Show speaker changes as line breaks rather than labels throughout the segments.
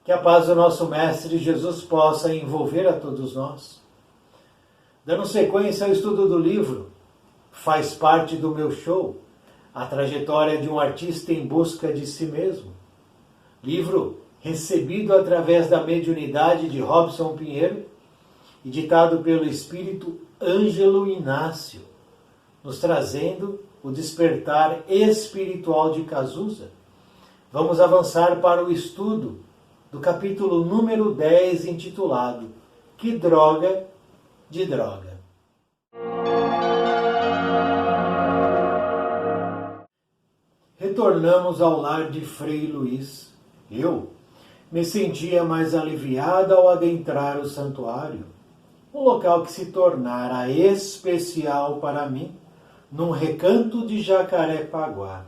Que a paz do nosso Mestre Jesus possa envolver a todos nós. Dando sequência ao estudo do livro, faz parte do meu show, A Trajetória de um Artista em Busca de Si Mesmo. Livro recebido através da mediunidade de Robson Pinheiro e ditado pelo Espírito Ângelo Inácio, nos trazendo o despertar espiritual de Cazuza. Vamos avançar para o estudo do capítulo número 10, intitulado Que Droga de Droga. Retornamos ao lar de Frei Luís. Eu me sentia mais aliviada ao adentrar o santuário, um local que se tornara especial para mim, num recanto de Jacarepaguá.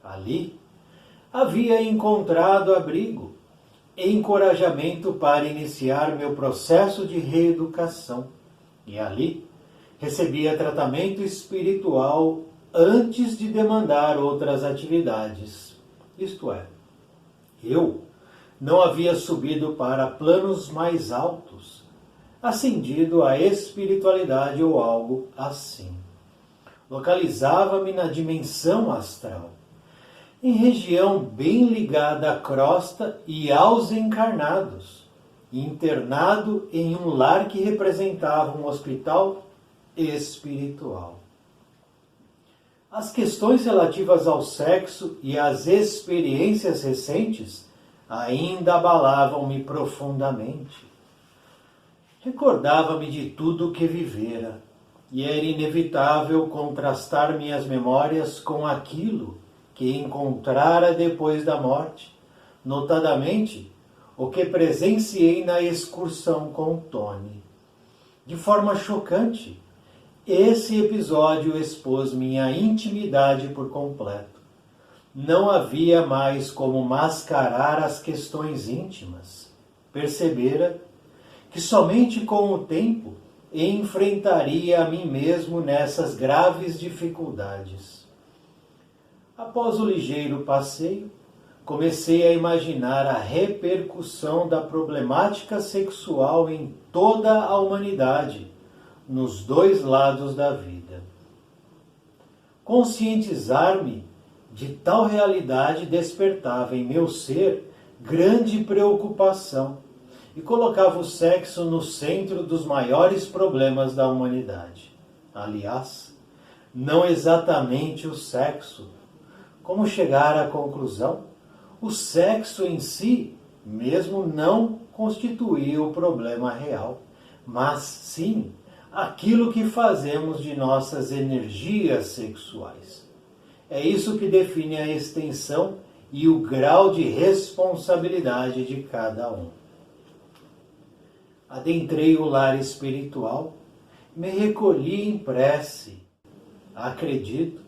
Ali havia encontrado abrigo e encorajamento para iniciar meu processo de reeducação. E ali recebia tratamento espiritual antes de demandar outras atividades. Isto é, eu não havia subido para planos mais altos, ascendido à espiritualidade ou algo assim. Localizava-me na dimensão astral, em região bem ligada à crosta e aos encarnados, internado em um lar que representava um hospital espiritual. As questões relativas ao sexo e às experiências recentes ainda abalavam-me profundamente. Recordava-me de tudo o que vivera, e era inevitável contrastar minhas memórias com aquilo que encontrara depois da morte, notadamente o que presenciei na excursão com Tony. De forma chocante, esse episódio expôs minha intimidade por completo. Não havia mais como mascarar as questões íntimas. Percebera que somente com o tempo enfrentaria a mim mesmo nessas graves dificuldades. Após o ligeiro passeio, comecei a imaginar a repercussão da problemática sexual em toda a humanidade, nos dois lados da vida. Conscientizar-me de tal realidade despertava em meu ser grande preocupação e colocava o sexo no centro dos maiores problemas da humanidade. Aliás, não exatamente o sexo. Como chegar à conclusão? O sexo em si mesmo não constituía o problema real, mas sim aquilo que fazemos de nossas energias sexuais. É isso que define a extensão e o grau de responsabilidade de cada um. Adentrei o lar espiritual, me recolhi em prece. Acredito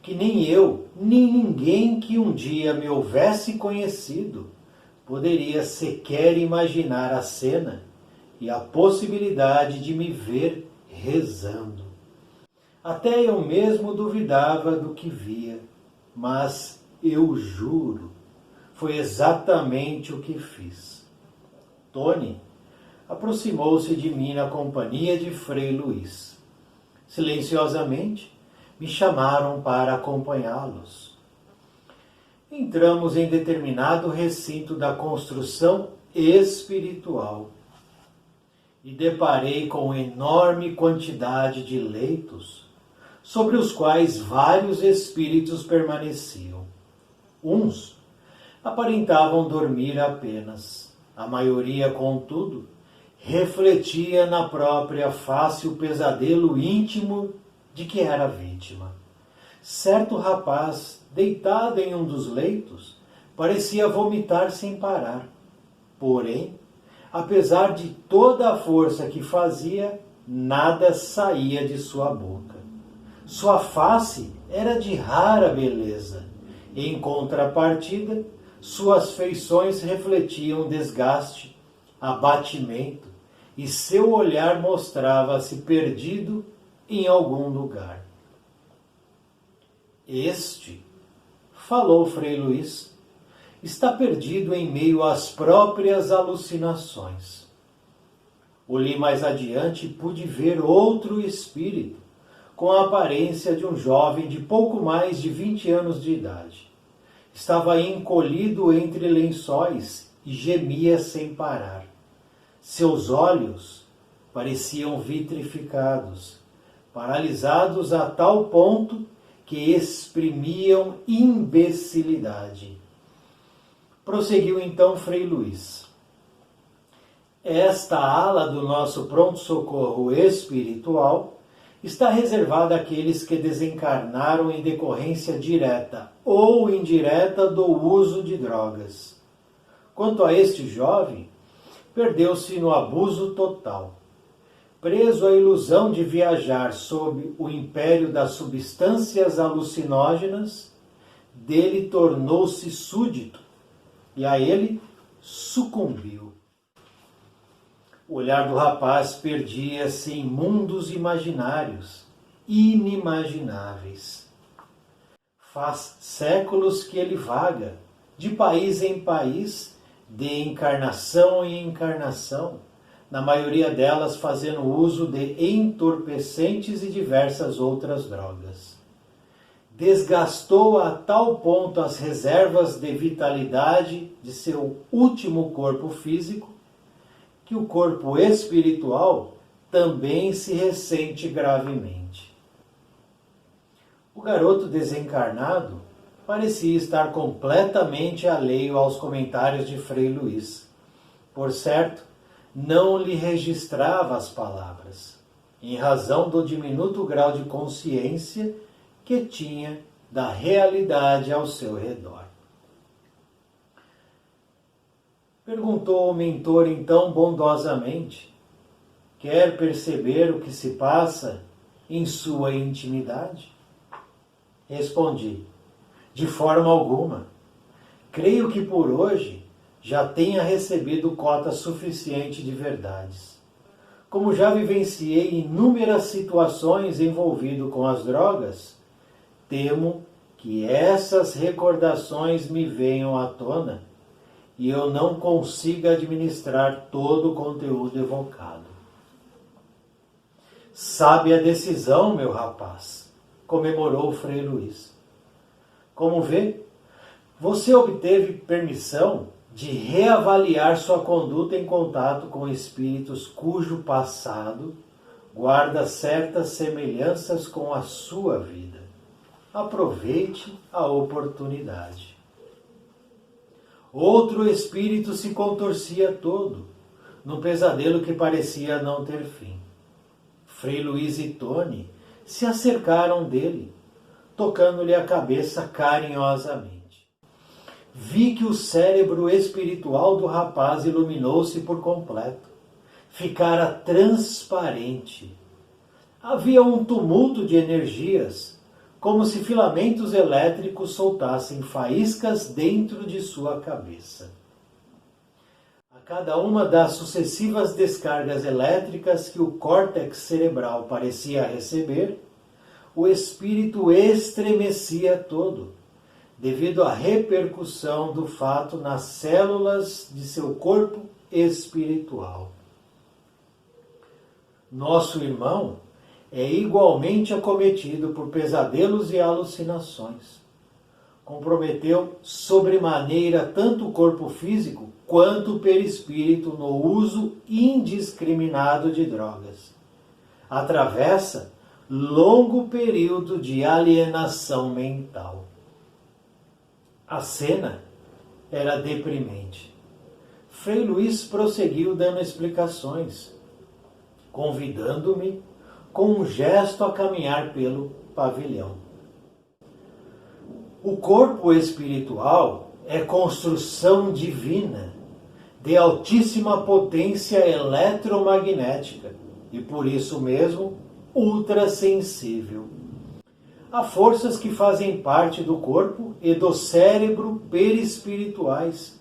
que nem eu, nem ninguém que um dia me houvesse conhecido, poderia sequer imaginar a cena e a possibilidade de me ver rezando. Até eu mesmo duvidava do que via, mas eu juro, foi exatamente o que fiz. Tony aproximou-se de mim na companhia de Frei Luís. Silenciosamente, me chamaram para acompanhá-los. Entramos em determinado recinto da construção espiritual e deparei com enorme quantidade de leitos, sobre os quais vários espíritos permaneciam. Uns aparentavam dormir apenas, a maioria, contudo, refletia na própria face o pesadelo íntimo de que era vítima. Certo rapaz, deitado em um dos leitos, parecia vomitar sem parar. Porém, apesar de toda a força que fazia, nada saía de sua boca. Sua face era de rara beleza. Em contrapartida, suas feições refletiam desgaste, abatimento, e seu olhar mostrava-se perdido em algum lugar. Este, falou Frei Luís, está perdido em meio às próprias alucinações. Olhei mais adiante e pude ver outro espírito, com a aparência de um jovem de pouco mais de 20 anos de idade. Estava encolhido entre lençóis e gemia sem parar. Seus olhos pareciam vitrificados, paralisados a tal ponto que exprimiam imbecilidade. Prosseguiu então Frei Luís. Esta ala do nosso pronto-socorro espiritual está reservada àqueles que desencarnaram em decorrência direta ou indireta do uso de drogas. Quanto a este jovem, perdeu-se no abuso total. Preso à ilusão de viajar sob o império das substâncias alucinógenas, dele tornou-se súdito e a ele sucumbiu. O olhar do rapaz perdia-se em mundos imaginários, inimagináveis. Faz séculos que ele vaga, de país em país, de encarnação em encarnação, na maioria delas fazendo uso de entorpecentes e diversas outras drogas. Desgastou a tal ponto as reservas de vitalidade de seu último corpo físico, que o corpo espiritual também se ressente gravemente. O garoto desencarnado parecia estar completamente alheio aos comentários de Frei Luís. Por certo, não lhe registrava as palavras, em razão do diminuto grau de consciência que tinha da realidade ao seu redor. Perguntou o mentor então bondosamente: quer perceber o que se passa em sua intimidade? Respondi: de forma alguma. Creio que por hoje já tenha recebido cota suficiente de verdades. Como já vivenciei inúmeras situações envolvido com as drogas, temo que essas recordações me venham à tona e eu não consiga administrar todo o conteúdo evocado. Sabe a decisão, meu rapaz, comemorou Frei Luís. Como vê, você obteve permissão de reavaliar sua conduta em contato com espíritos cujo passado guarda certas semelhanças com a sua vida. Aproveite a oportunidade. Outro espírito se contorcia todo, num pesadelo que parecia não ter fim. Frei Luís e Tony se acercaram dele, tocando-lhe a cabeça carinhosamente. Vi que o cérebro espiritual do rapaz iluminou-se por completo. Ficara transparente. Havia um tumulto de energias, como se filamentos elétricos soltassem faíscas dentro de sua cabeça. A cada uma das sucessivas descargas elétricas que o córtex cerebral parecia receber, o espírito estremecia todo, devido à repercussão do fato nas células de seu corpo espiritual. Nosso irmão é igualmente acometido por pesadelos e alucinações. Comprometeu sobremaneira tanto o corpo físico quanto o perispírito no uso indiscriminado de drogas. Atravessa longo período de alienação mental. A cena era deprimente. Frei Luís prosseguiu dando explicações, convidando-me com um gesto a caminhar pelo pavilhão. O corpo espiritual é construção divina, de altíssima potência eletromagnética e por isso mesmo ultrassensível. Há forças que fazem parte do corpo e do cérebro perispirituais,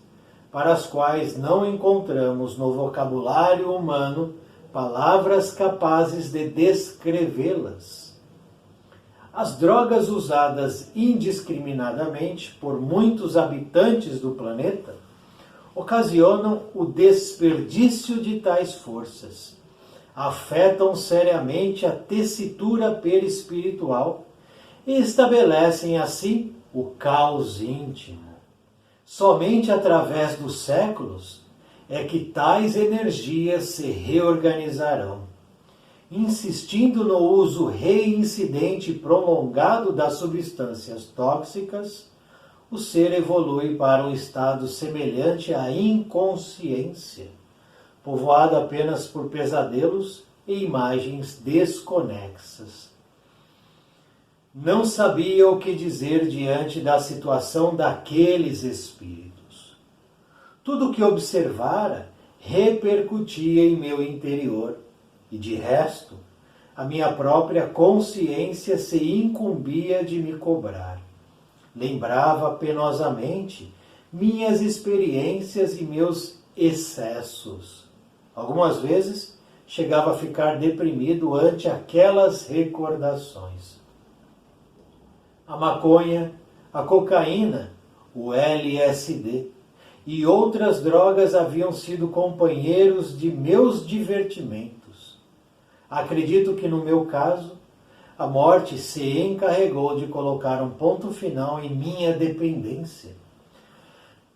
para as quais não encontramos no vocabulário humano palavras capazes de descrevê-las. As drogas usadas indiscriminadamente por muitos habitantes do planeta ocasionam o desperdício de tais forças, afetam seriamente a tessitura perispiritual e estabelecem assim o caos íntimo. Somente através dos séculos é que tais energias se reorganizarão. Insistindo no uso reincidente e prolongado das substâncias tóxicas, o ser evolui para um estado semelhante à inconsciência, povoado apenas por pesadelos e imagens desconexas. Não sabia o que dizer diante da situação daqueles espíritos. Tudo o que observara repercutia em meu interior, e de resto, a minha própria consciência se incumbia de me cobrar. Lembrava penosamente minhas experiências e meus excessos. Algumas vezes chegava a ficar deprimido ante aquelas recordações. A maconha, a cocaína, o LSD e outras drogas haviam sido companheiros de meus divertimentos. Acredito que no meu caso, a morte se encarregou de colocar um ponto final em minha dependência,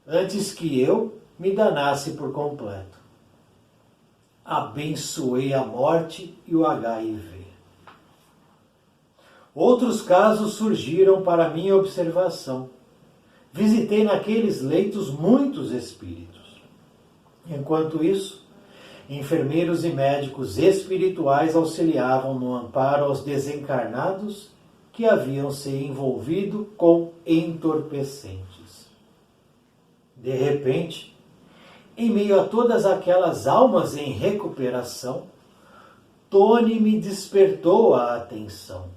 antes que eu me danasse por completo. Abençoei a morte e o HIV. Outros casos surgiram para minha observação. Visitei naqueles leitos muitos espíritos. Enquanto isso, enfermeiros e médicos espirituais auxiliavam no amparo aos desencarnados que haviam se envolvido com entorpecentes. De repente, em meio a todas aquelas almas em recuperação, Tony me despertou a atenção.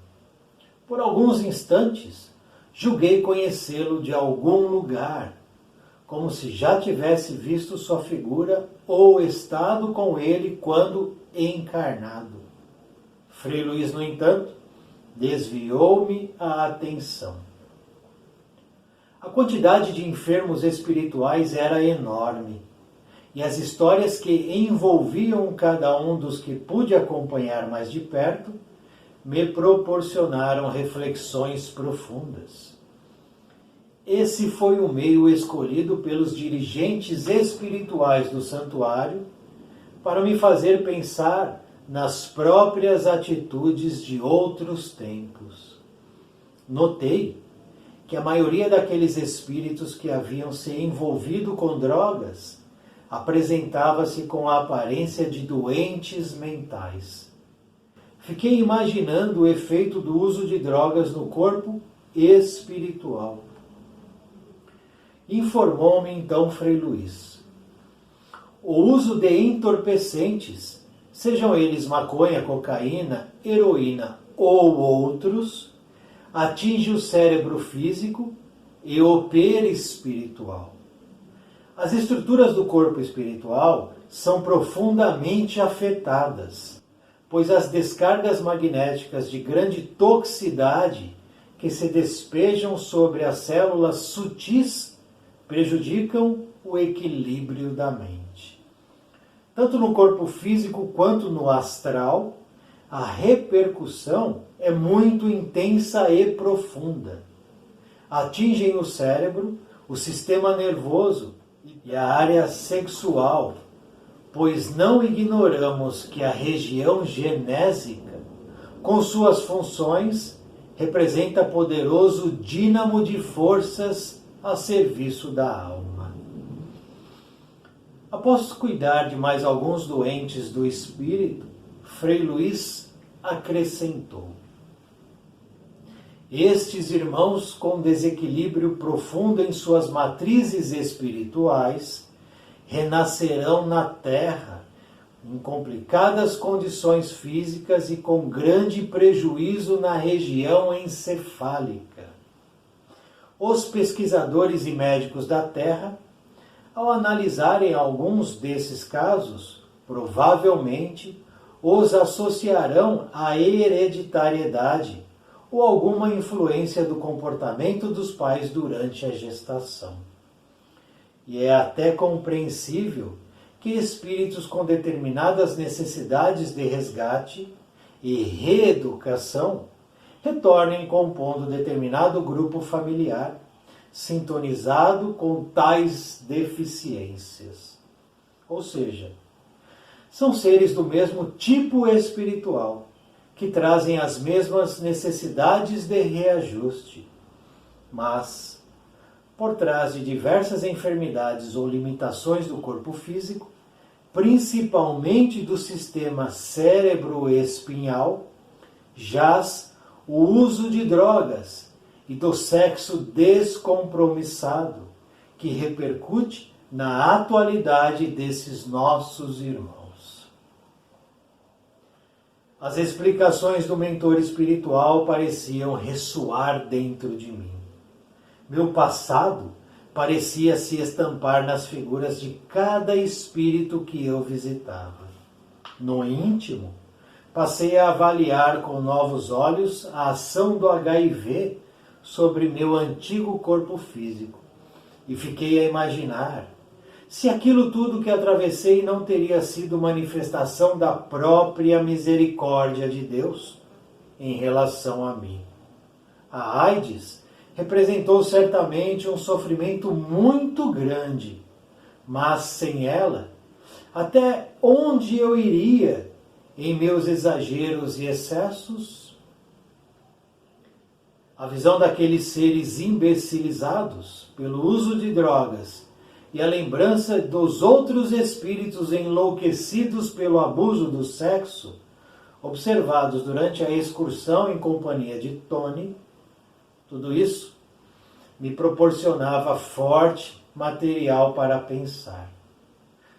Por alguns instantes, julguei conhecê-lo de algum lugar, como se já tivesse visto sua figura ou estado com ele quando encarnado. Frei Luís, no entanto, desviou-me a atenção. A quantidade de enfermos espirituais era enorme, e as histórias que envolviam cada um dos que pude acompanhar mais de perto me proporcionaram reflexões profundas. Esse foi o meio escolhido pelos dirigentes espirituais do santuário para me fazer pensar nas próprias atitudes de outros tempos. Notei que a maioria daqueles espíritos que haviam se envolvido com drogas apresentava-se com a aparência de doentes mentais. Fiquei imaginando o efeito do uso de drogas no corpo espiritual. Informou-me então Frei Luís. O uso de entorpecentes, sejam eles maconha, cocaína, heroína ou outros, atinge o cérebro físico e o perispiritual. As estruturas do corpo espiritual são profundamente afetadas, pois as descargas magnéticas de grande toxicidade que se despejam sobre as células sutis prejudicam o equilíbrio da mente. Tanto no corpo físico quanto no astral, a repercussão é muito intensa e profunda. Atingem o cérebro, o sistema nervoso e a área sexual, pois não ignoramos que a região genésica, com suas funções, representa poderoso dínamo de forças a serviço da alma. Após cuidar de mais alguns doentes do espírito, Frei Luís acrescentou: estes irmãos com desequilíbrio profundo em suas matrizes espirituais renascerão na Terra em complicadas condições físicas e com grande prejuízo na região encefálica. Os pesquisadores e médicos da Terra, ao analisarem alguns desses casos, provavelmente os associarão à hereditariedade ou alguma influência do comportamento dos pais durante a gestação. E é até compreensível que espíritos com determinadas necessidades de resgate e reeducação retornem compondo determinado grupo familiar sintonizado com tais deficiências. Ou seja, são seres do mesmo tipo espiritual, que trazem as mesmas necessidades de reajuste, mas, por trás de diversas enfermidades ou limitações do corpo físico, principalmente do sistema cérebro-espinhal, jaz o uso de drogas e do sexo descompromissado, que repercute na atualidade desses nossos irmãos. As explicações do mentor espiritual pareciam ressoar dentro de mim. Meu passado parecia se estampar nas figuras de cada espírito que eu visitava. No íntimo, passei a avaliar com novos olhos a ação do HIV sobre meu antigo corpo físico e fiquei a imaginar se aquilo tudo que atravessei não teria sido manifestação da própria misericórdia de Deus em relação a mim. A AIDS representou certamente um sofrimento muito grande, mas sem ela, até onde eu iria em meus exageros e excessos? A visão daqueles seres imbecilizados pelo uso de drogas e a lembrança dos outros espíritos enlouquecidos pelo abuso do sexo, observados durante a excursão em companhia de Tony, tudo isso me proporcionava forte material para pensar.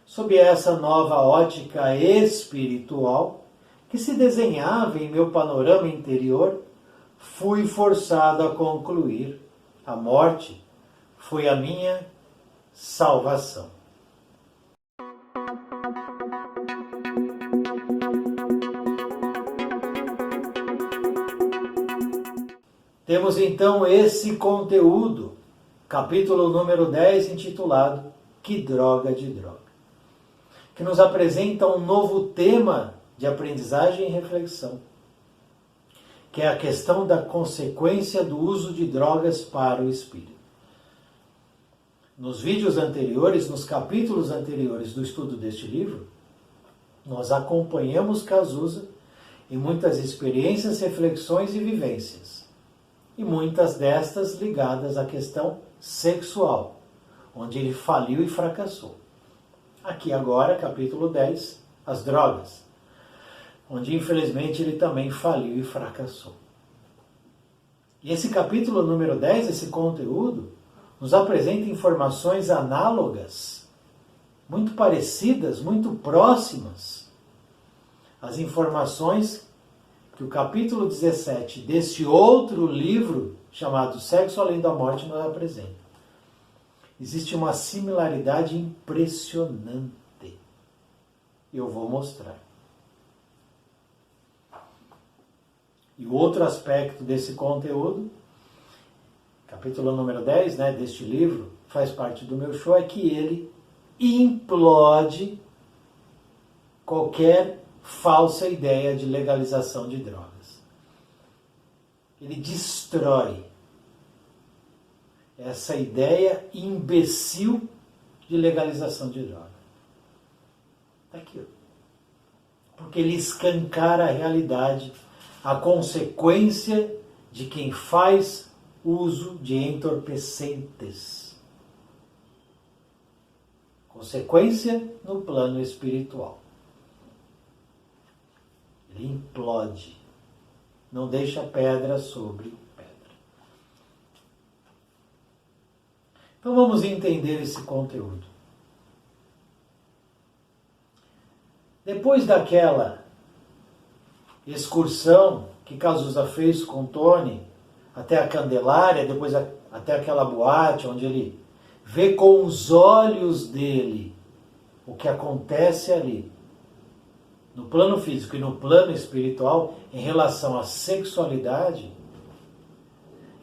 Sob essa nova ótica espiritual que se desenhava em meu panorama interior, fui forçado a concluir: a morte foi a minha salvação. Temos então esse conteúdo, capítulo número 10, intitulado Que Droga de Droga, que nos apresenta um novo tema de aprendizagem e reflexão, que é a questão da consequência do uso de drogas para o espírito. Nos vídeos anteriores, nos capítulos anteriores do estudo deste livro, nós acompanhamos Cazuza em muitas experiências, reflexões e vivências, e muitas destas ligadas à questão sexual, onde ele faliu e fracassou. Aqui agora, capítulo 10, as drogas, onde infelizmente ele também faliu e fracassou. E esse capítulo número 10, esse conteúdo, nos apresenta informações análogas, muito parecidas, muito próximas às informações que o capítulo 17 deste outro livro, chamado Sexo Além da Morte, nos apresenta. Existe uma similaridade impressionante. Eu vou mostrar. E o outro aspecto desse conteúdo, capítulo número 10, deste livro, faz parte do meu show, é que ele implode qualquer falsa ideia de legalização de drogas. Ele destrói essa ideia imbecil de legalização de droga. Está aqui. Porque ele escancara a realidade, a consequência de quem faz uso de entorpecentes. Consequência no plano espiritual. Ele implode. Não deixa pedra sobre pedra. Então vamos entender esse conteúdo. Depois daquela excursão que Cazuza fez com Tony até a Candelária, depois até aquela boate onde ele vê com os olhos dele o que acontece ali, no plano físico e no plano espiritual, em relação à sexualidade,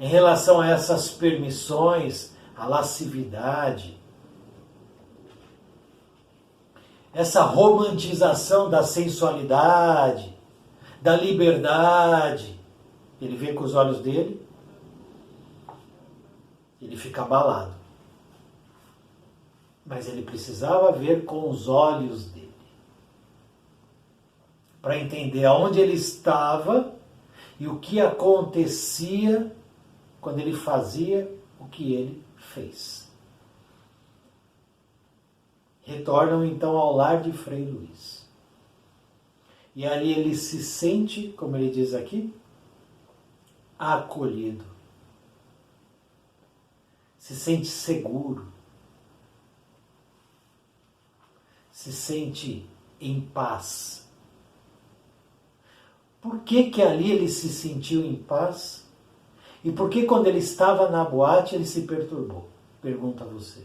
em relação a essas permissões, a lascividade, essa romantização da sensualidade, da liberdade. Ele vê com os olhos dele, ele fica abalado. Mas ele precisava ver com os olhos dele, para entender aonde ele estava e o que acontecia quando ele fazia o que ele fez. Retornam então ao lar de Frei Luís. E ali ele se sente, como ele diz aqui, acolhido. Se sente seguro. Se sente em paz. Por que que ali ele se sentiu em paz? E por que quando ele estava na boate ele se perturbou? Pergunta a você.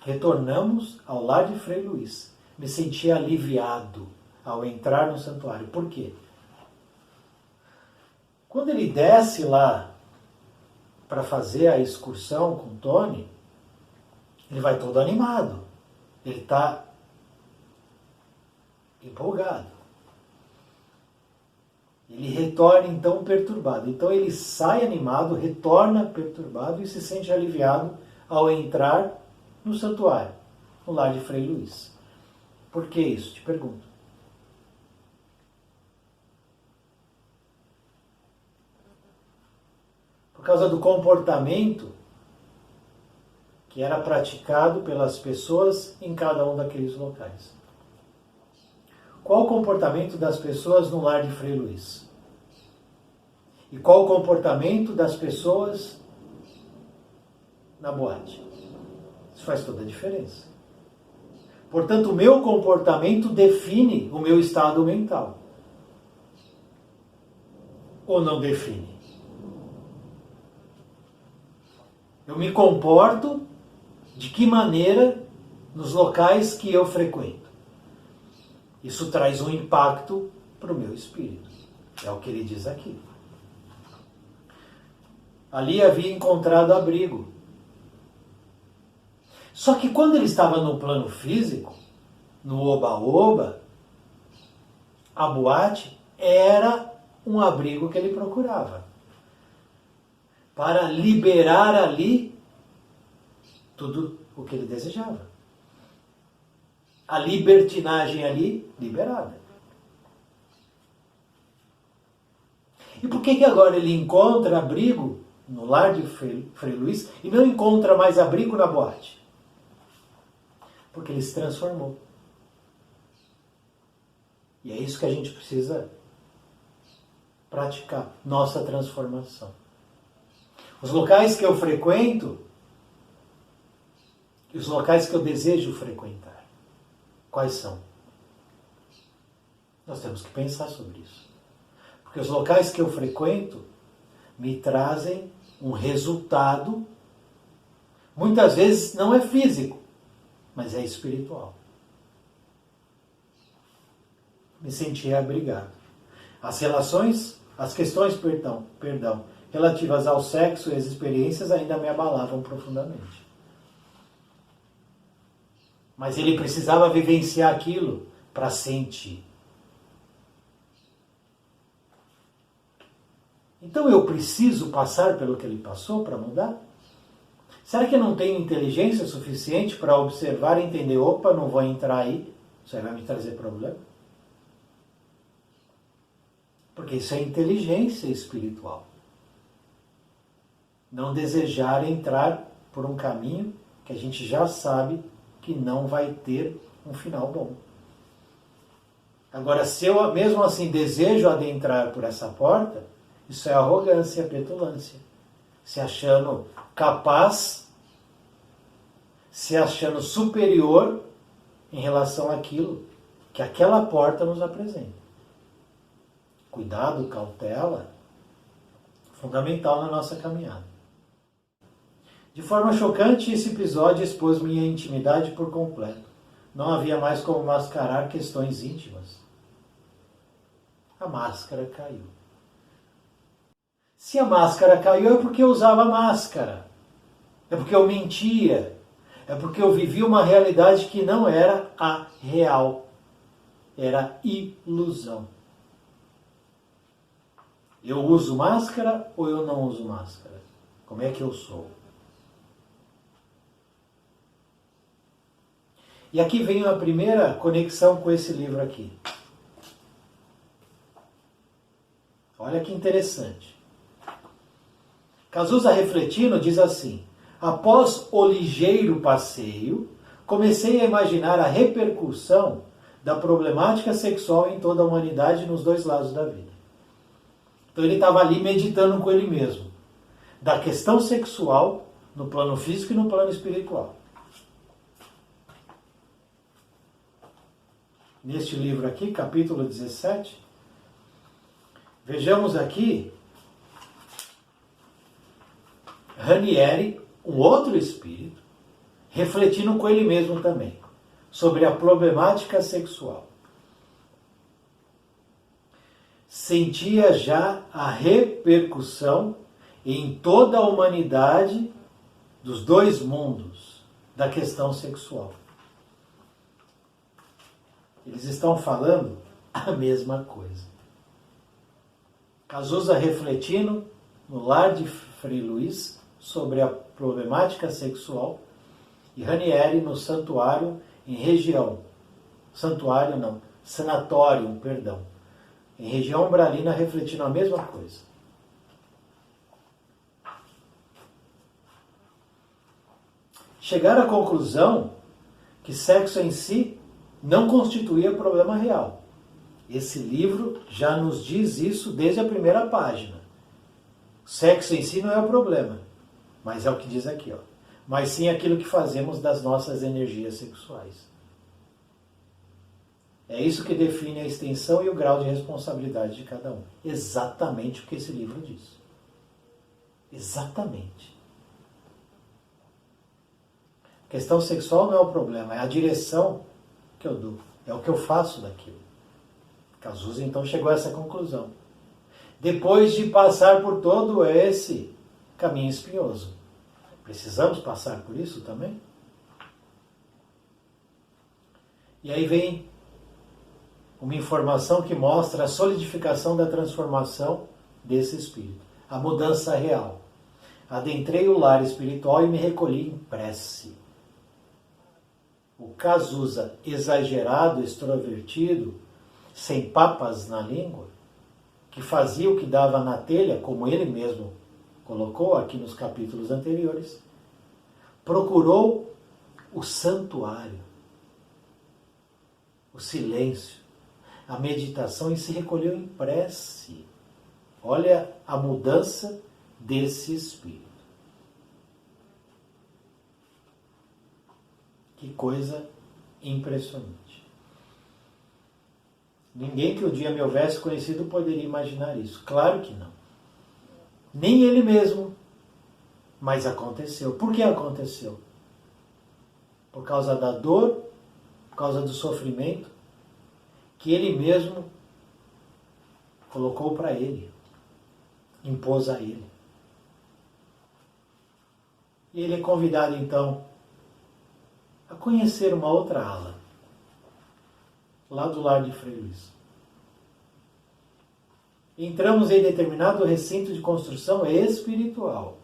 Retornamos ao lar de Frei Luís. Me senti aliviado ao entrar no santuário. Por quê? Quando ele desce lá para fazer a excursão com Tony, ele vai todo animado. Ele está empolgado. Ele retorna então perturbado. Então ele sai animado, retorna perturbado e se sente aliviado ao entrar no santuário, no lar de Frei Luís. Por que isso? Te pergunto. Por causa do comportamento que era praticado pelas pessoas em cada um daqueles locais. Qual o comportamento das pessoas no lar de Frei Luís? E qual o comportamento das pessoas na boate? Isso faz toda a diferença. Portanto, o meu comportamento define o meu estado mental. Ou não define? Eu me comporto de que maneira nos locais que eu frequento? Isso traz um impacto para o meu espírito. É o que ele diz aqui. Ali havia encontrado abrigo. Só que quando ele estava no plano físico, no oba-oba, a boate era um abrigo que ele procurava. Para liberar ali tudo o que ele desejava. A libertinagem ali liberada. E por que agora ele encontra abrigo no lar de Frei Luís e não encontra mais abrigo na boate? Porque ele se transformou. E é isso que a gente precisa praticar, nossa transformação. Os locais que eu frequento e os locais que eu desejo frequentar, quais são? Nós temos que pensar sobre isso. Porque os locais que eu frequento me trazem um resultado, muitas vezes não é físico, mas é espiritual. Me senti abrigado. As questões, relativas ao sexo e às experiências ainda me abalavam profundamente. Mas ele precisava vivenciar aquilo para sentir. Então eu preciso passar pelo que ele passou para mudar? Será que eu não tenho inteligência suficiente para observar e entender, opa, não vou entrar aí, isso aí vai me trazer problema? Porque isso é inteligência espiritual. Não desejar entrar por um caminho que a gente já sabe que não vai ter um final bom. Agora, se eu mesmo assim desejo adentrar por essa porta, isso é arrogância, petulância. Se achando capaz, se achando superior em relação àquilo que aquela porta nos apresenta. Cuidado, cautela, fundamental na nossa caminhada. De forma chocante, esse episódio expôs minha intimidade por completo. Não havia mais como mascarar questões íntimas. A máscara caiu. Se a máscara caiu é porque eu usava máscara, é porque eu mentia, é porque eu vivia uma realidade que não era a real, era ilusão. Eu uso máscara ou eu não uso máscara? Como é que eu sou? E aqui vem a primeira conexão com esse livro aqui. Olha que interessante. Cazuza, refletindo, diz assim: após o ligeiro passeio, comecei a imaginar a repercussão da problemática sexual em toda a humanidade nos dois lados da vida. Então ele estava ali meditando com ele mesmo, da questão sexual no plano físico e no plano espiritual. Neste livro aqui, capítulo 17, vejamos aqui Ranieri, um outro espírito, refletindo com ele mesmo também, sobre a problemática sexual. Sentia já a repercussão em toda a humanidade dos dois mundos da questão sexual. Eles estão falando a mesma coisa. Cazuza refletindo no lar de Frei Luiz sobre a problemática sexual e Ranieri no santuário em região, sanatório, em região umbralina, refletindo a mesma coisa. Chegaram à conclusão que sexo em si não constituía problema real. Esse livro já nos diz isso desde a primeira página. Sexo em si não é o problema, mas é o que diz aqui, ó. Mas sim aquilo que fazemos das nossas energias sexuais. É isso que define a extensão e o grau de responsabilidade de cada um. Exatamente o que esse livro diz. Exatamente. A questão sexual não é o problema, é a direção que eu dou. É o que eu faço daquilo. Cazuza então chegou a essa conclusão. Depois de passar por todo esse caminho espinhoso. Precisamos passar por isso também? E aí vem uma informação que mostra a solidificação da transformação desse espírito. A mudança real. Adentrei o lar espiritual e me recolhi em prece. O Cazuza, exagerado, extrovertido, sem papas na língua, que fazia o que dava na telha, como ele mesmo colocou aqui nos capítulos anteriores, procurou o santuário, o silêncio, a meditação e se recolheu em prece. Olha a mudança desse espírito. Que coisa impressionante. Ninguém que um dia me houvesse conhecido poderia imaginar isso. Claro que não. Nem ele mesmo. Mas aconteceu. Por que aconteceu? Por causa da dor, por causa do sofrimento que ele mesmo colocou para ele, impôs a ele. E ele é convidado então a conhecer uma outra ala, lá do lar de Frei Luiz. Entramos em determinado recinto de construção espiritual.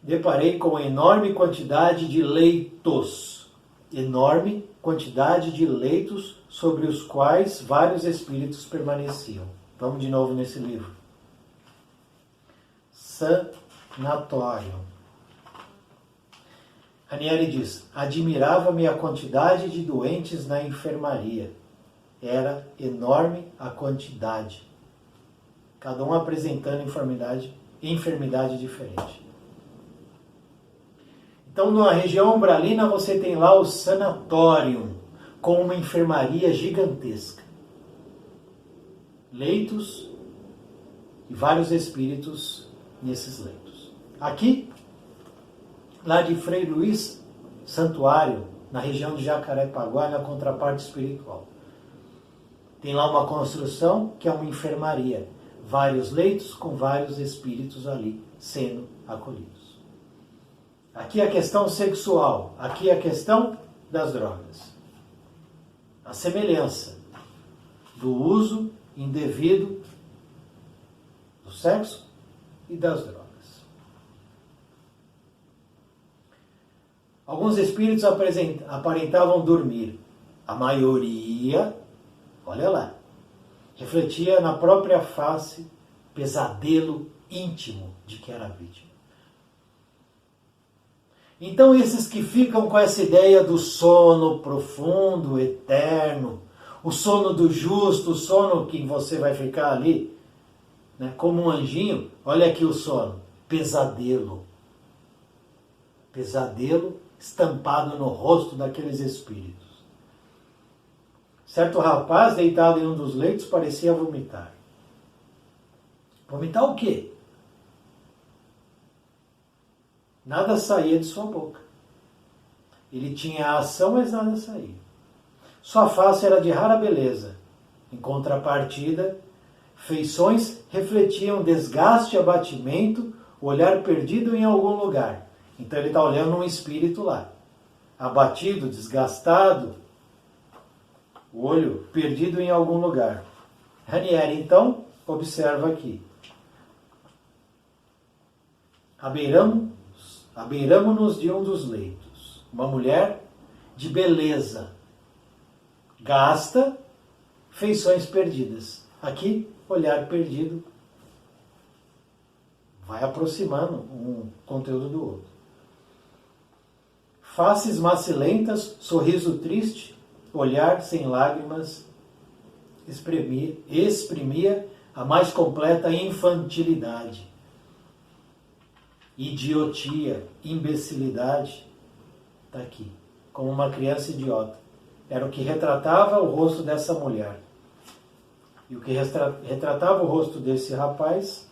Deparei com uma enorme quantidade de leitos. Enorme quantidade de leitos sobre os quais vários espíritos permaneciam. Vamos de novo nesse livro. Sanatório. Ranieri diz: admirava-me a quantidade de doentes na enfermaria. Era enorme a quantidade. Cada um apresentando enfermidade diferente. Então, na região umbralina, você tem lá o sanatório, com uma enfermaria gigantesca. Leitos e vários espíritos nesses leitos. Aqui, lá de Frei Luiz, santuário, na região de Jacarepaguá, na contraparte espiritual. Tem lá uma construção que é uma enfermaria. vários leitos com vários espíritos ali sendo acolhidos. Aqui a questão sexual, aqui a questão das drogas. A semelhança do uso indevido do sexo e das drogas. Alguns espíritos aparentavam dormir. A maioria, olha lá, refletia na própria face pesadelo íntimo de que era vítima. Então esses que ficam com essa ideia do sono profundo, eterno, o sono do justo, o sono que você vai ficar ali, né, como um anjinho, olha aqui o sono, pesadelo. Pesadelo estampado no rosto daqueles espíritos. Certo rapaz, deitado em um dos leitos, parecia vomitar. Vomitar o quê? Nada saía de sua boca. Ele tinha a ação, mas nada saía. Sua face era de rara beleza. Em contrapartida, feições refletiam desgaste, abatimento, olhar perdido em algum lugar. Então ele está olhando um espírito lá, abatido, desgastado, o olho perdido em algum lugar. Ranieri, então, observa aqui. Abeiramo-nos de um dos leitos. Uma mulher de beleza, gasta, feições perdidas. Aqui, olhar perdido, vai aproximando um conteúdo do outro. Faces macilentas, sorriso triste, olhar sem lágrimas, exprimia a mais completa infantilidade, idiotia, imbecilidade, está aqui, como uma criança idiota. Era o que retratava o rosto dessa mulher. E o que retratava o rosto desse rapaz,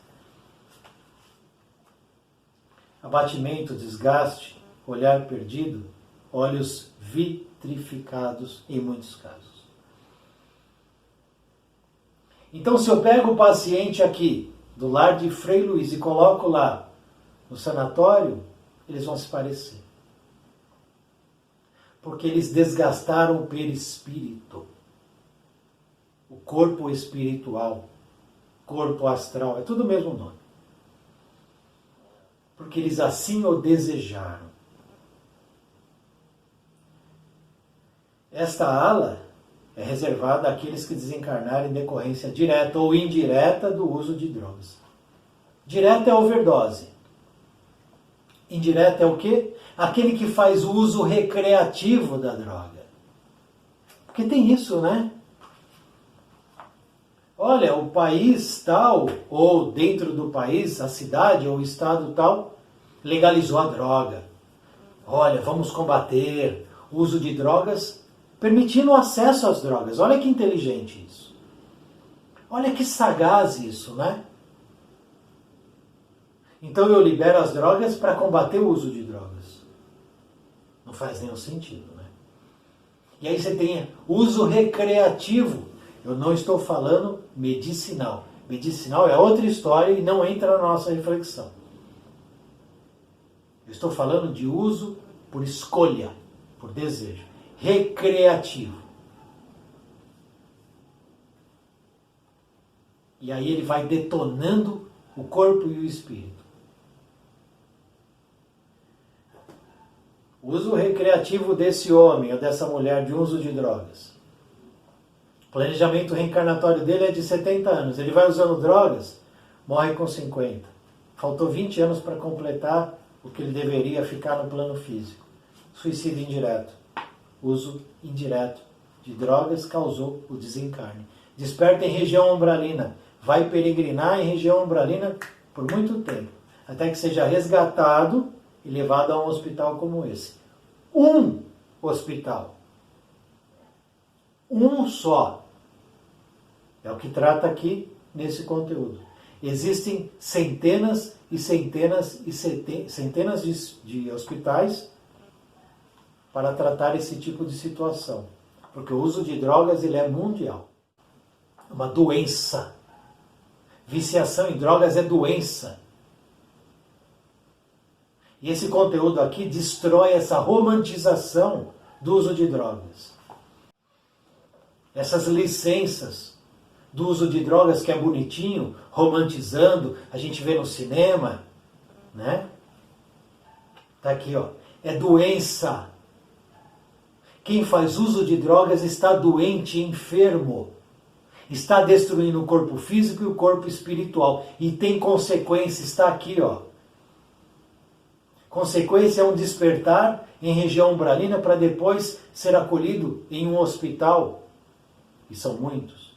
abatimento, desgaste, olhar perdido, olhos vitrificados em muitos casos. Então, se eu pego o paciente aqui, do lar de Frei Luiz, e coloco lá no sanatório, eles vão se parecer. Porque eles desgastaram o perispírito. O corpo espiritual, corpo astral, é tudo o mesmo nome. Porque eles assim o desejaram. Esta ala é reservada àqueles que desencarnaram em decorrência direta ou indireta do uso de drogas. Direta é overdose. Indireta é o quê? Aquele que faz o uso recreativo da droga. Porque tem isso, né? Olha, o país tal, ou dentro do país, a cidade ou o estado tal, legalizou a droga. Olha, vamos combater o uso de drogas, permitindo o acesso às drogas. Olha que inteligente isso. Olha que sagaz isso, né? Então eu libero as drogas para combater o uso de drogas. Não faz nenhum sentido, né? E aí você tem uso recreativo. Eu não estou falando medicinal. Medicinal é outra história e não entra na nossa reflexão. Eu estou falando de uso por escolha, por desejo. Recreativo. E aí ele vai detonando o corpo e o espírito. O uso recreativo desse homem ou dessa mulher de uso de drogas. O planejamento reencarnatório dele é de 70 anos. Ele vai usando drogas, morre com 50. Faltou 20 anos para completar o que ele deveria ficar no plano físico. Suicídio indireto. Uso indireto de drogas causou o desencarne. Desperta em região umbralina. Vai peregrinar em região umbralina por muito tempo. Até que seja resgatado e levado a um hospital como esse. Um hospital. Um só. É o que trata aqui nesse conteúdo. Existem centenas e centenas e centenas de hospitais para tratar esse tipo de situação. Porque o uso de drogas ele é mundial. É uma doença. Viciação em drogas é doença. E esse conteúdo aqui destrói essa romantização do uso de drogas. Essas licenças do uso de drogas que é bonitinho, romantizando, a gente vê no cinema, né? Tá aqui, ó. É doença. Quem faz uso de drogas está doente, enfermo. Está destruindo o corpo físico e o corpo espiritual. E tem consequência, está aqui, ó. Consequência é um despertar em região umbralina para depois ser acolhido em um hospital, e são muitos,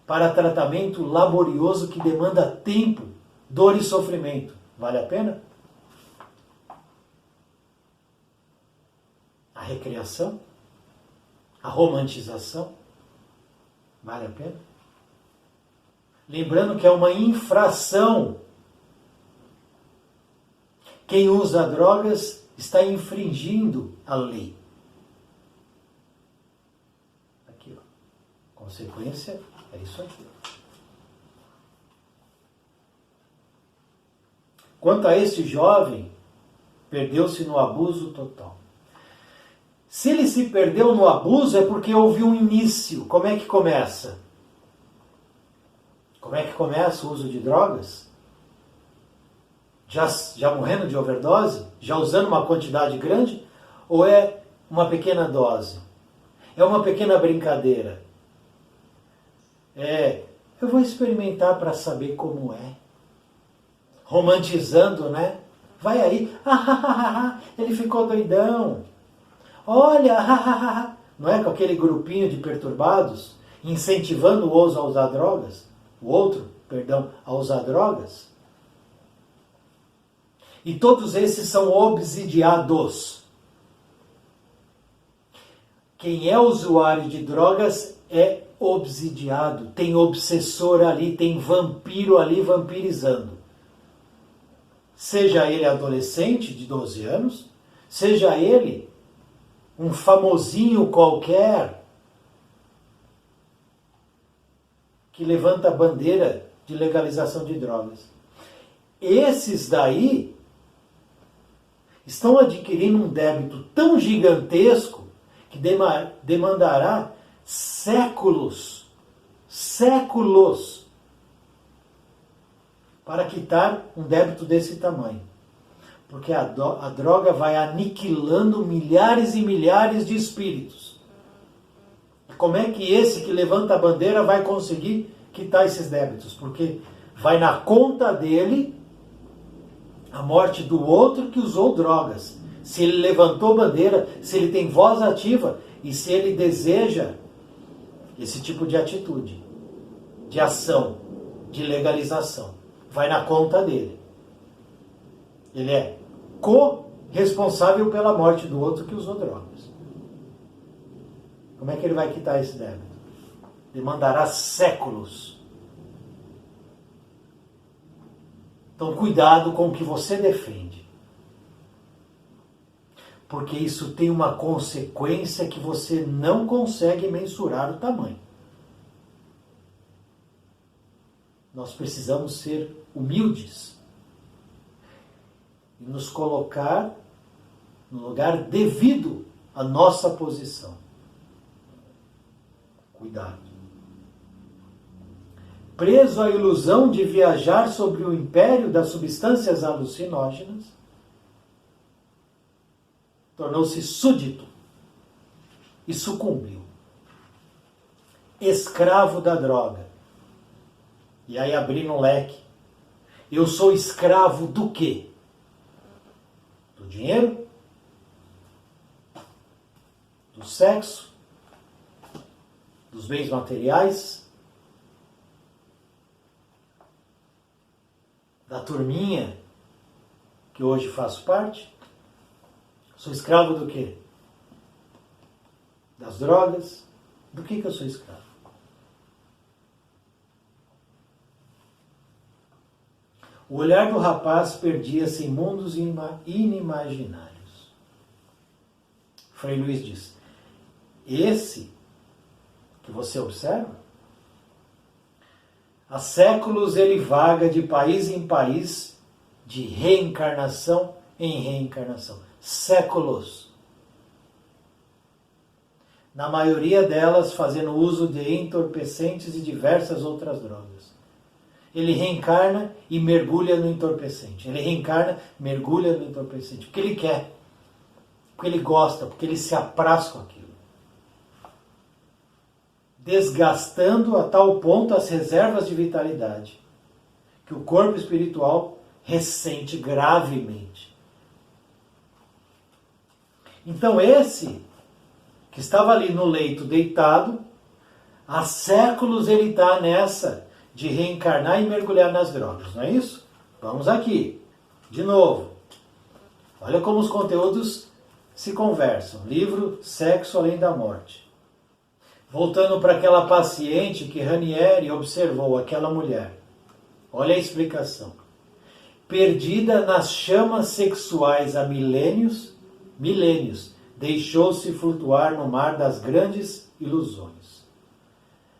para tratamento laborioso que demanda tempo, dor e sofrimento. Vale a pena? A recreação? A romantização? Vale a pena? Lembrando que é uma infração. Quem usa drogas está infringindo a lei. Aqui, ó. Consequência é isso aqui. Quanto a este jovem, perdeu-se no abuso total. Se ele se perdeu no abuso é porque houve um início. Como é que começa? Como é que começa o uso de drogas? Já morrendo de overdose? Já usando uma quantidade grande? Ou é uma pequena dose? É uma pequena brincadeira? Eu vou experimentar para saber como é. Romantizando, né? Vai aí, ele ficou doidão. Olha, não é, com aquele grupinho de perturbados, incentivando o outro a usar drogas? A usar drogas? E todos esses são obsidiados. Quem é usuário de drogas é obsidiado. Tem obsessor ali, tem vampiro ali vampirizando. Seja ele adolescente de 12 anos, seja ele um famosinho qualquer que levanta a bandeira de legalização de drogas. Esses daí estão adquirindo um débito tão gigantesco que demandará séculos para quitar um débito desse tamanho. Porque a droga vai aniquilando milhares e milhares de espíritos. Como é que esse que levanta a bandeira vai conseguir quitar esses débitos? Porque vai na conta dele a morte do outro que usou drogas. Se ele levantou bandeira, se ele tem voz ativa e se ele deseja esse tipo de atitude, de ação, de legalização, vai na conta dele. Ele é co-responsável pela morte do outro que usou drogas. Como é que ele vai quitar esse débito? Demandará séculos. Então, cuidado com o que você defende. Porque isso tem uma consequência que você não consegue mensurar o tamanho. Nós precisamos ser humildes e nos colocar no lugar devido à nossa posição. Cuidado. Preso à ilusão de viajar sobre o império das substâncias alucinógenas, tornou-se súdito e sucumbiu. Escravo da droga. E aí abrindo um leque. Eu sou escravo do quê? Do dinheiro? Do sexo? Dos bens materiais? Da turminha que hoje faço parte? Sou escravo do quê? Das drogas? Do que eu sou escravo? O olhar do rapaz perdia-se em mundos inimaginários. Frei Luís diz, esse que você observa, Há séculos ele vaga de país em país, de reencarnação em reencarnação. Séculos. Na maioria delas fazendo uso de entorpecentes e diversas outras drogas. Ele reencarna e mergulha no entorpecente. Ele reencarna, mergulha no entorpecente. Porque ele quer. Porque ele gosta. Porque ele se apraz com aquilo. Desgastando a tal ponto as reservas de vitalidade que o corpo espiritual ressente gravemente. Então esse que estava ali no leito deitado, há séculos ele está nessa de reencarnar e mergulhar nas drogas, não é isso? Vamos aqui, de novo. Olha como os conteúdos se conversam. Livro Sexo Além da Morte. Voltando para aquela paciente que Ranieri observou, aquela mulher. Olha a explicação. Perdida nas chamas sexuais há milênios, deixou-se flutuar no mar das grandes ilusões.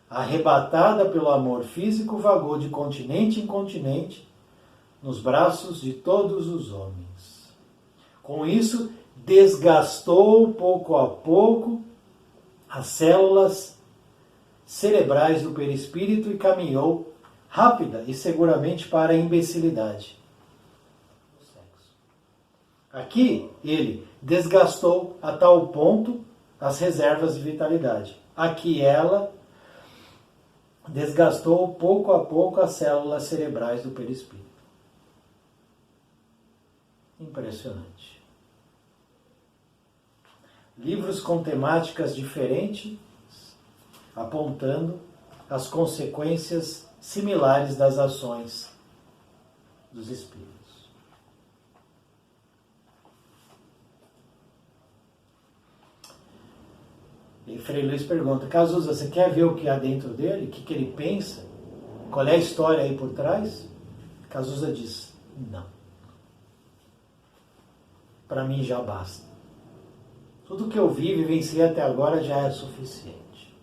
Arrebatada pelo amor físico, vagou de continente em continente, nos braços de todos os homens. Com isso, desgastou pouco a pouco as células cerebrais do perispírito e caminhou rápida e seguramente para a imbecilidade. Aqui ele desgastou a tal ponto as reservas de vitalidade. Aqui ela desgastou pouco a pouco as células cerebrais do perispírito. Impressionante. Livros com temáticas diferentes, apontando as consequências similares das ações dos espíritos. E Frei Luiz pergunta, Cazuza, você quer ver o que há dentro dele? O que ele pensa? Qual é a história aí por trás? Cazuza diz, não. Para mim já basta. Tudo que eu vi e vivenciei até agora já é suficiente.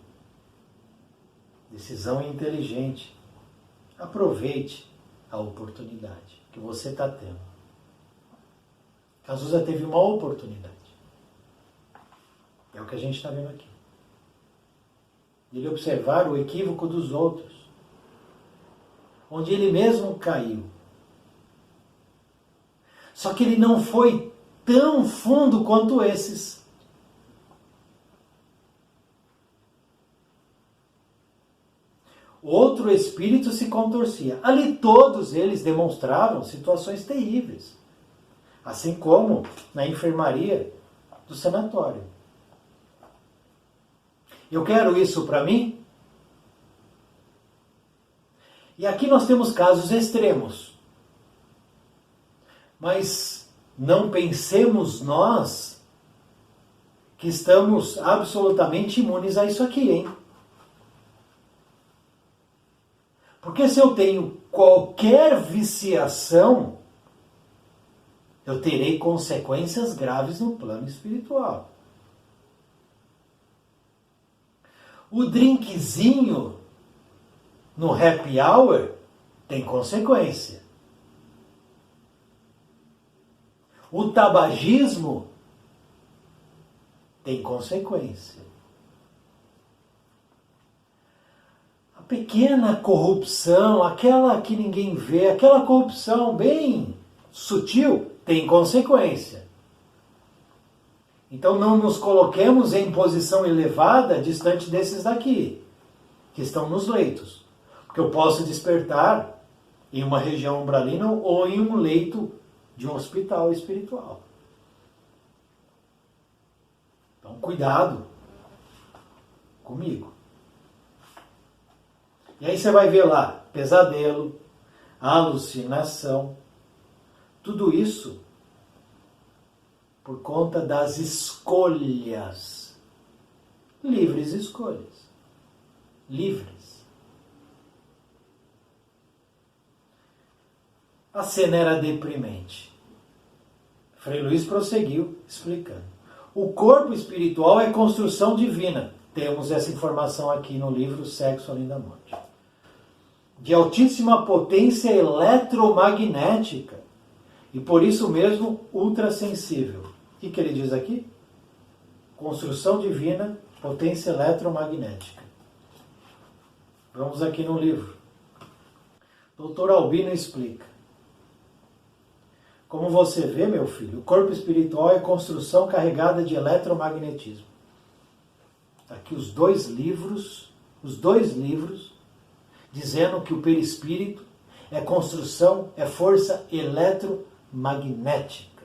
Decisão inteligente. Aproveite a oportunidade que você está tendo. Cazuza teve uma oportunidade. É o que a gente está vendo aqui. Ele observar o equívoco dos outros, onde ele mesmo caiu. Só que ele não foi tão fundo quanto esses. Outro espírito se contorcia. Ali todos eles demonstravam situações terríveis. Assim como na enfermaria do sanatório. Eu quero isso para mim? E aqui nós temos casos extremos. Mas não pensemos nós que estamos absolutamente imunes a isso aqui, hein? Porque se eu tenho qualquer viciação, eu terei consequências graves no plano espiritual. O drinkzinho no happy hour tem consequência. O tabagismo tem consequência. A pequena corrupção, aquela que ninguém vê, aquela corrupção bem sutil, tem consequência. Então não nos coloquemos em posição elevada distante desses daqui, que estão nos leitos. Porque eu posso despertar em uma região umbralina ou em um leito de um hospital espiritual. Então cuidado comigo. E aí você vai ver lá, pesadelo, alucinação, tudo isso por conta das escolhas. Livres escolhas. Livres. A cena era deprimente. Frei Luiz prosseguiu explicando. O corpo espiritual é construção divina. Temos essa informação aqui no livro Sexo Além da Morte. de altíssima potência eletromagnética e por isso mesmo ultrassensível. O que ele diz aqui? Construção divina, potência eletromagnética. Vamos aqui no livro. Dr. Albino explica. Como você vê, meu filho, o corpo espiritual é construção carregada de eletromagnetismo. Aqui os dois livros dizendo que o perispírito é construção, é força eletromagnética.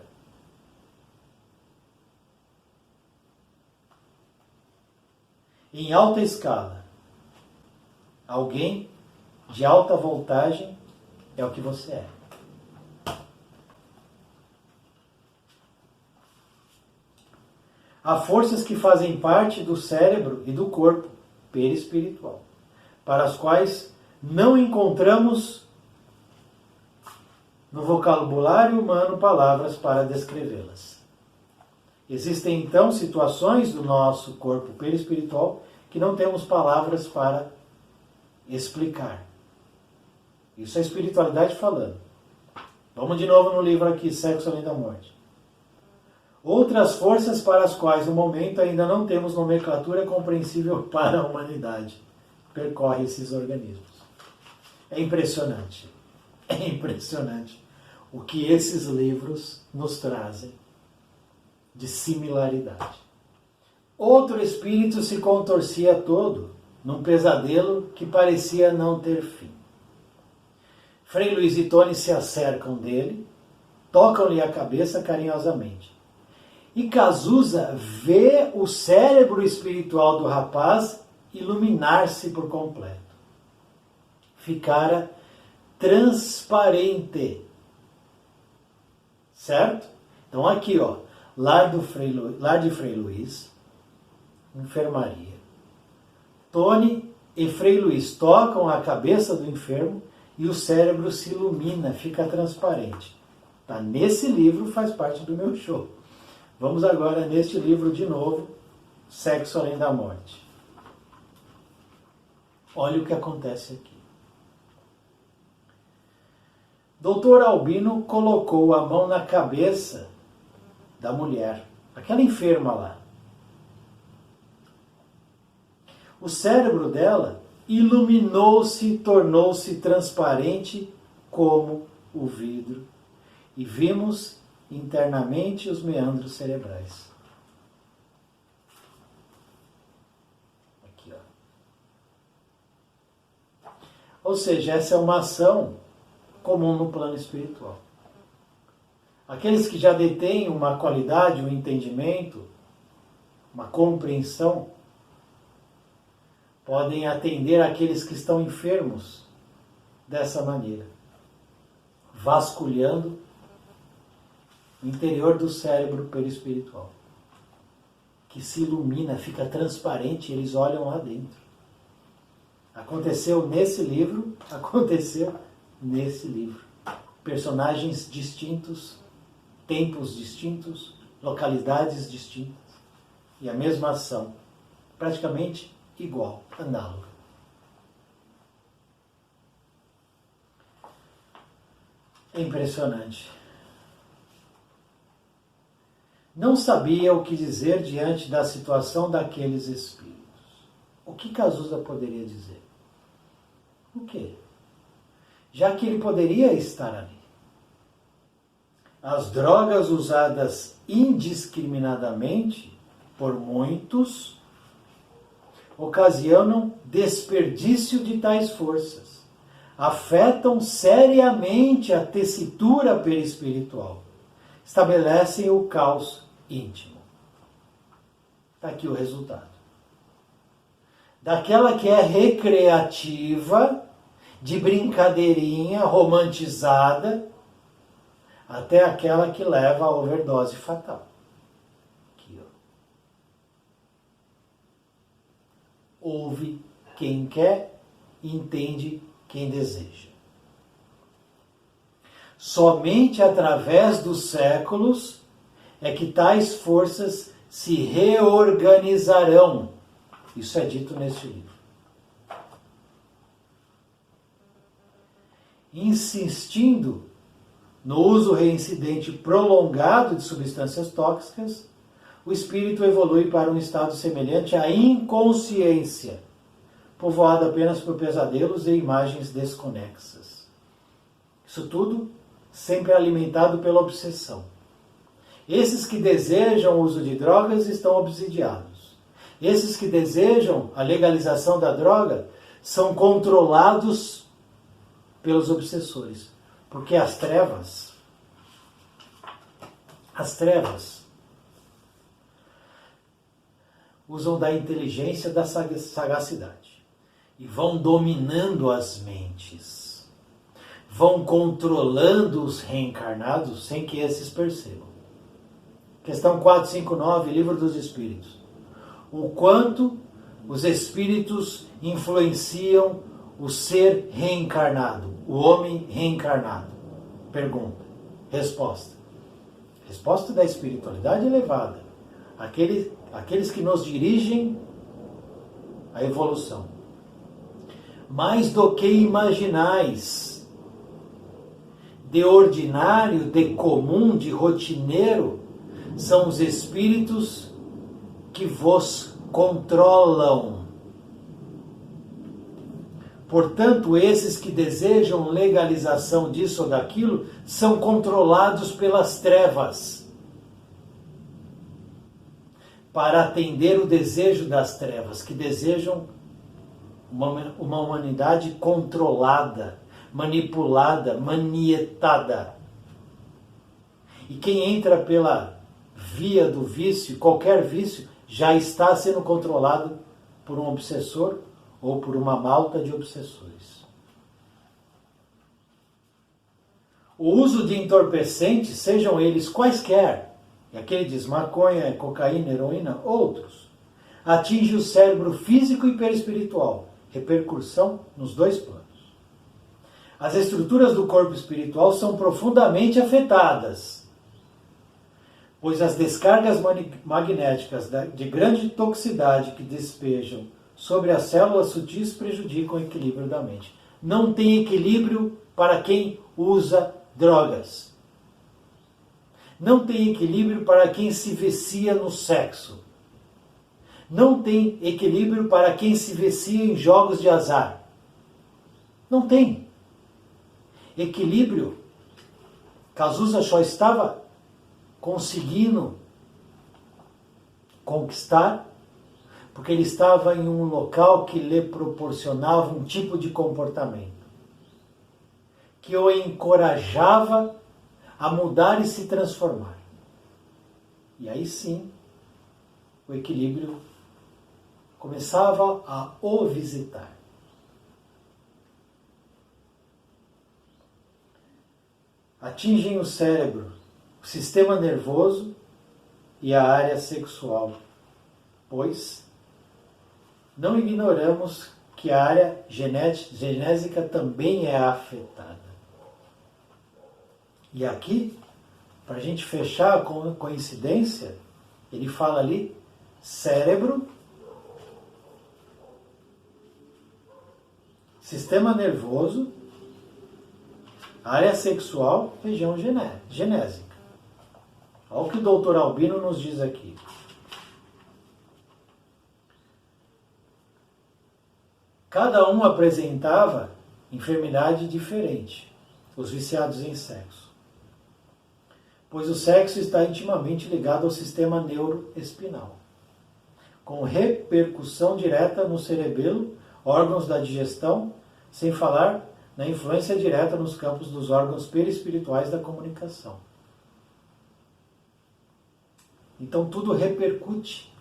Em alta escala, alguém de alta voltagem é o que você é. Há forças que fazem parte do cérebro e do corpo perispiritual, para as quais não encontramos no vocabulário humano palavras para descrevê-las. Existem então situações do nosso corpo perispiritual que não temos palavras para explicar. Isso é a espiritualidade falando. Vamos de novo no livro aqui, Sexo Além da Morte. Outras forças para as quais no momento ainda não temos nomenclatura compreensível para a humanidade percorre esses organismos. É impressionante o que esses livros nos trazem de similaridade. Outro espírito se contorcia todo num pesadelo que parecia não ter fim. Frei Luiz e Tony se acercam dele, tocam-lhe a cabeça carinhosamente. E Cazuza vê o cérebro espiritual do rapaz iluminar-se por completo. Ficara transparente. Certo? Então aqui, ó, lar de Frei Luiz, enfermaria. Tony e Frei Luiz tocam a cabeça do enfermo e o cérebro se ilumina, fica transparente. Tá? Nesse livro faz parte do meu show. Vamos agora neste livro de novo, Sexo Além da Morte. Olha o que acontece aqui. Dr. Albino colocou a mão na cabeça da mulher, aquela enferma lá. O cérebro dela iluminou-se, tornou-se transparente como o vidro. E vimos internamente os meandros cerebrais. Aqui, ó. Ou seja, essa é uma ação comum no plano espiritual. Aqueles que já detêm uma qualidade, um entendimento, uma compreensão, podem atender aqueles que estão enfermos dessa maneira, vasculhando o interior do cérebro perispiritual, que se ilumina, fica transparente, eles olham lá dentro. Aconteceu nesse livro. Personagens distintos, tempos distintos, localidades distintas, e a mesma ação, praticamente igual, análoga. É impressionante. Não sabia o que dizer diante da situação daqueles espíritos. O que Cazuza poderia dizer? O quê? Já que ele poderia estar ali. As drogas usadas indiscriminadamente por muitos ocasionam desperdício de tais forças, afetam seriamente a tessitura perispiritual, estabelecem o caos íntimo. Está aqui o resultado. Daquela que é recreativa, de brincadeirinha, romantizada, até aquela que leva à overdose fatal. Aqui, ó. Ouve quem quer, entende quem deseja. Somente através dos séculos é que tais forças se reorganizarão. Isso é dito neste livro. insistindo no uso reincidente prolongado de substâncias tóxicas, o espírito evolui para um estado semelhante à inconsciência, povoado apenas por pesadelos e imagens desconexas. Isso tudo sempre alimentado pela obsessão. Esses que desejam o uso de drogas estão obsidiados. Esses que desejam a legalização da droga são controlados pelos obsessores. Porque as trevas usam da inteligência, da sagacidade e vão dominando as mentes, vão controlando os reencarnados sem que esses percebam. Questão 459, Livro dos Espíritos. O quanto os espíritos influenciam o ser reencarnado, o homem reencarnado? Pergunta. Resposta. Resposta da espiritualidade elevada. Aqueles que nos dirigem à evolução. Mais do que imaginais, de ordinário, de comum, de rotineiro, são os espíritos que vos controlam. Portanto, esses que desejam legalização disso ou daquilo são controlados pelas trevas para atender o desejo das trevas, que desejam uma humanidade controlada, manipulada, manietada. E quem entra pela via do vício, qualquer vício, já está sendo controlado por um obsessor ou por uma malta de obsessores. O uso de entorpecentes, sejam eles quaisquer, e aqui ele diz maconha, cocaína, heroína, outros, atinge o cérebro físico e perispiritual, repercussão nos dois planos. As estruturas do corpo espiritual são profundamente afetadas, pois as descargas magnéticas de grande toxicidade que despejam sobre as células sutis prejudicam o equilíbrio da mente. Não tem equilíbrio para quem usa drogas. Não tem equilíbrio para quem se vicia no sexo. Não tem equilíbrio para quem se vicia em jogos de azar. Não tem. Equilíbrio, Cazuza só estava conseguindo conquistar porque ele estava em um local que lhe proporcionava um tipo de comportamento que o encorajava a mudar e se transformar. E aí sim, o equilíbrio começava a o visitar. Atingem o cérebro, o sistema nervoso e a área sexual, pois não ignoramos que a área genésica também é afetada. E aqui, para a gente fechar com coincidência, ele fala ali cérebro, sistema nervoso, área sexual, região genésica. Olha o que o doutor Albino nos diz aqui. Cada um apresentava enfermidade diferente, os viciados em sexo, pois o sexo está intimamente ligado ao sistema neuroespinal, com repercussão direta no cerebelo, órgãos da digestão, sem falar na influência direta nos campos dos órgãos perispirituais da comunicação. Então tudo repercute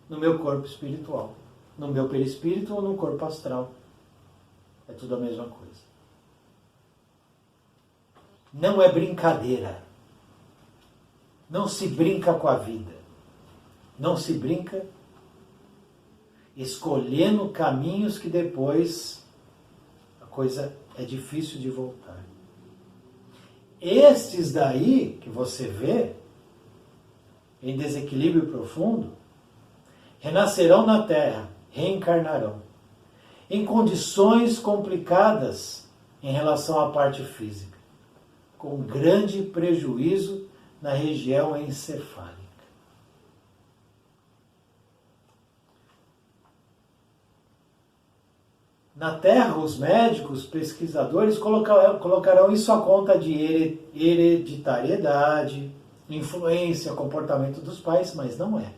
no meu corpo espiritual, no meu perispírito ou no corpo astral. É tudo a mesma coisa. Não é brincadeira. Não se brinca com a vida. Não se brinca escolhendo caminhos que depois a coisa é difícil de voltar. Estes daí que você vê em desequilíbrio profundo renascerão na Terra, reencarnarão em condições complicadas em relação à parte física, com grande prejuízo na região encefálica. Na Terra, os médicos, pesquisadores colocarão isso à conta de hereditariedade, influência, comportamento dos pais, mas não é.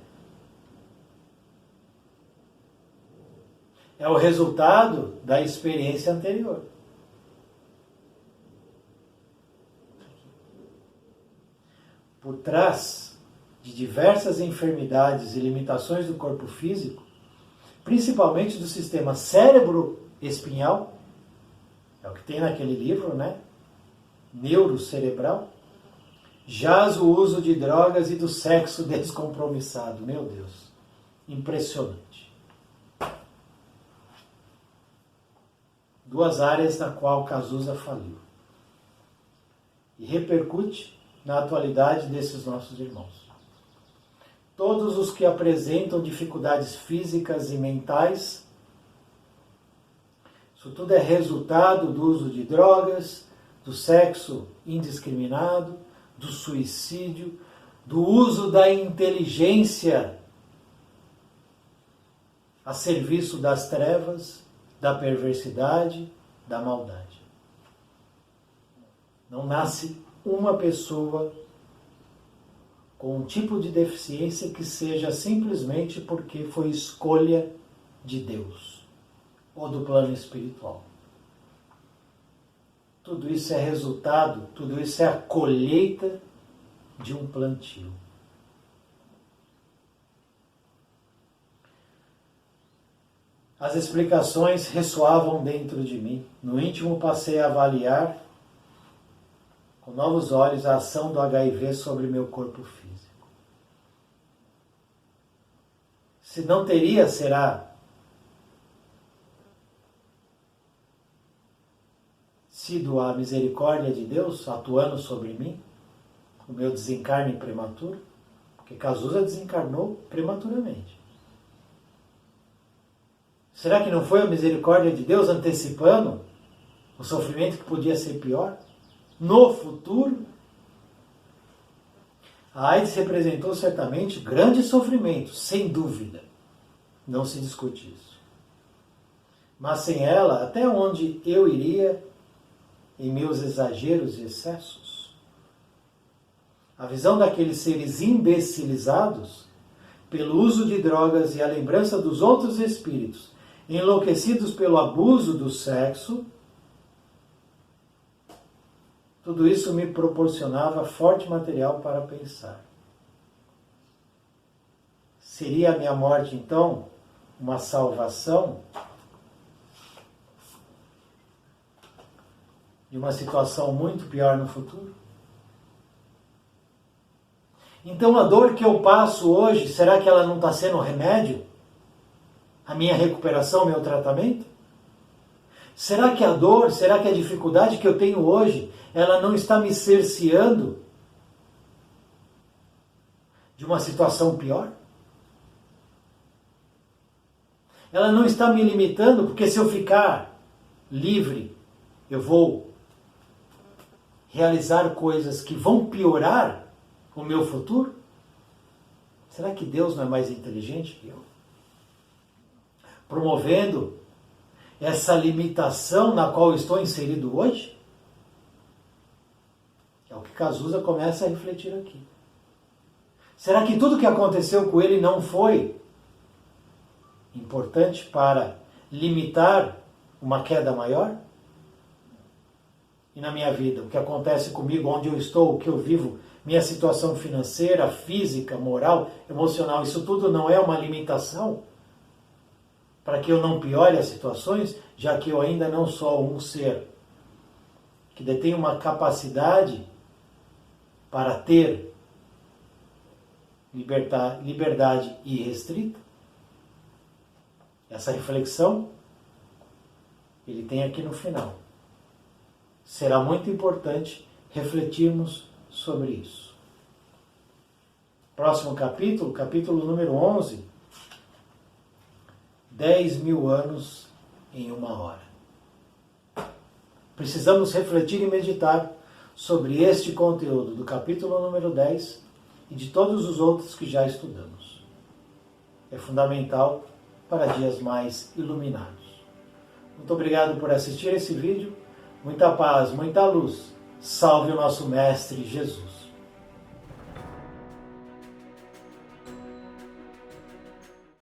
É o resultado da experiência anterior. Por trás de diversas enfermidades e limitações do corpo físico, principalmente do sistema cérebro-espinhal, é o que tem naquele livro, né? Neurocerebral, jaz o uso de drogas e do sexo descompromissado. Meu Deus, impressionante. Duas áreas na qual Cazuza faliu. E repercute na atualidade desses nossos irmãos. Todos os que apresentam dificuldades físicas e mentais, isso tudo é resultado do uso de drogas, do sexo indiscriminado, do suicídio, do uso da inteligência a serviço das trevas, da perversidade, da maldade. Não nasce uma pessoa com um tipo de deficiência que seja simplesmente porque foi escolha de Deus ou do plano espiritual. Tudo isso é resultado, tudo isso é a colheita de um plantio. As explicações ressoavam dentro de mim. No íntimo passei a avaliar com novos olhos a ação do HIV sobre meu corpo físico. Se não teria, será sido a misericórdia de Deus atuando sobre mim, o meu desencarne prematuro? Porque Cazuza desencarnou prematuramente. Será que não foi a misericórdia de Deus antecipando o sofrimento que podia ser pior? No futuro, a AIDS representou certamente grande sofrimento, sem dúvida. Não se discute isso. Mas sem ela, até onde eu iria em meus exageros e excessos? A visão daqueles seres imbecilizados pelo uso de drogas e a lembrança dos outros espíritos enlouquecidos pelo abuso do sexo, tudo isso me proporcionava forte material para pensar. Seria a minha morte, então, uma salvação de uma situação muito pior no futuro? Então a dor que eu passo hoje, será que ela não está sendo um remédio? A minha recuperação, meu tratamento? Será que a dor, será que a dificuldade que eu tenho hoje, ela não está me cerceando de uma situação pior? Ela não está me limitando, porque se eu ficar livre, eu vou realizar coisas que vão piorar o meu futuro? Será que Deus não é mais inteligente que eu? Promovendo essa limitação na qual eu estou inserido hoje? É o que Cazuza começa a refletir aqui. Será que tudo o que aconteceu com ele não foi importante para limitar uma queda maior? E na minha vida, o que acontece comigo, onde eu estou, o que eu vivo, minha situação financeira, física, moral, emocional, isso tudo não é uma limitação para que eu não piore as situações, já que eu ainda não sou um ser que detém uma capacidade para ter liberdade irrestrita? Essa reflexão ele tem aqui no final. Será muito importante refletirmos sobre isso. Próximo capítulo, capítulo número 11, 10.000 anos em 1 hora. Precisamos refletir e meditar sobre este conteúdo do capítulo número 10 e de todos os outros que já estudamos. É fundamental para dias mais iluminados. Muito obrigado por assistir esse vídeo. Muita paz, muita luz. Salve o nosso Mestre Jesus.